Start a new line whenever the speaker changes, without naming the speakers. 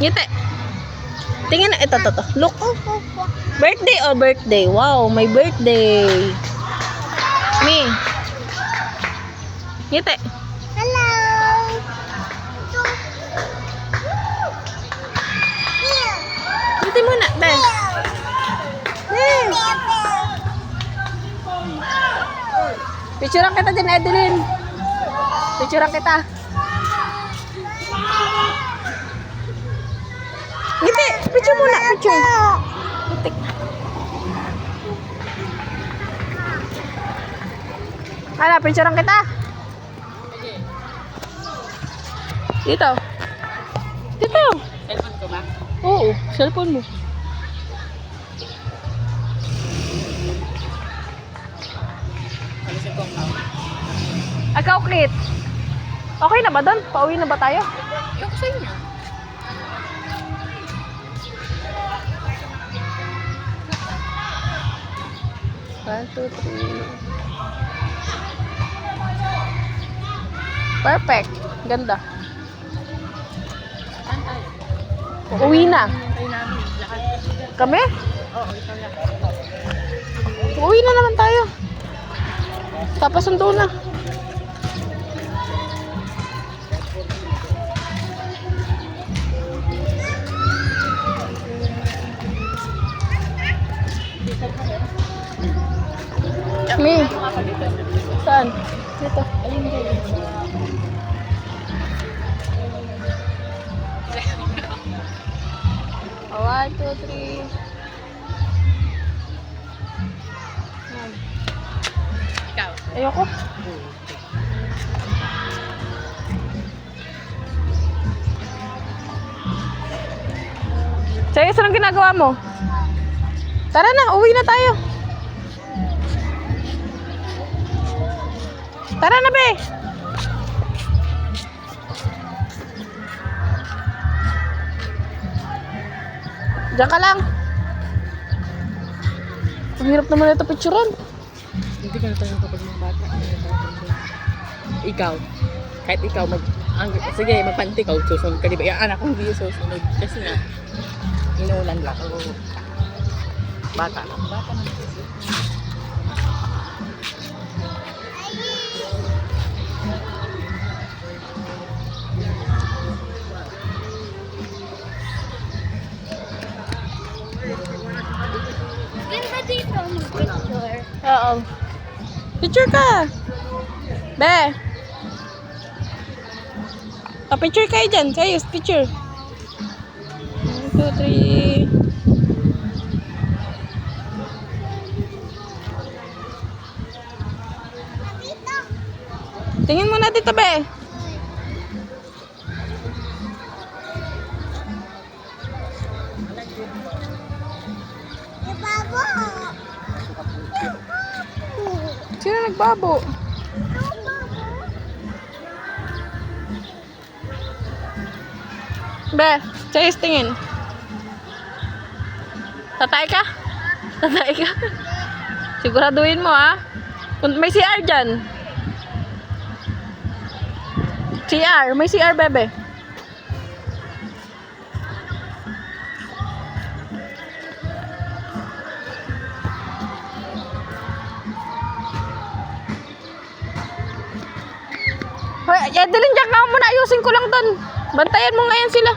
Ngiti. Tingin na. Ito. Look. Birthday o birthday? Wow, may birthday. Me. Ngiti.
Hello.
Ngiti muna, Ben. Picturean kita dyan, Edeline. Picturean kita. Ngiti, picture muna, picture. Ngiti. Hala, picturean kita. Dito. Dito.
Cellphone ko ba?
Oo, cellphone mo.
Alisin ko ang tao.
Ikaw, Klit. Okay na ba doon? Pauwi na ba tayo?
Yung ko sa inyo.
One, two, three. Perfect. Ganda.
Saan tayo?
Uwi na.
Hintay namin. Lahat.
Kami?
Oo, ikaw lang.
Uwi na naman tayo. Tapos sundo na. Mi. Saan? Dito.
Ayun din.
One, two, three.
Ikaw.
Ayoko. Sige, saan ang ginagawa mo? Tara na, uwi na tayo. Tara na, be. Diyan ka lang. Ang hirap naman ito picturean.
Hindi ka na tayo kapag mga bata. Ikaw. Kahit ikaw, sige, magpanti ka, susunod ka. Diba? Yung anak ko hindi susunod. Kasi nga, inuulan lang ako. Bata lang. Bata lang kasi.
Ganda dito mag-picture.
Oo. Picture ka. Be. Picture kayo dyan. Sayos, picture. 1, 2, 3. Tingin muna dito, be.
Babo.
Sino nagbabo? Be, sayos tingin. Tatay ka? Tatay ka? Siguraduhin mo, ha? May CR dyan. CR. May CR, bebe. Hoy, Edeline, diyan ka muna. Ayusin ko lang doon. Bantayan mo ngayon sila.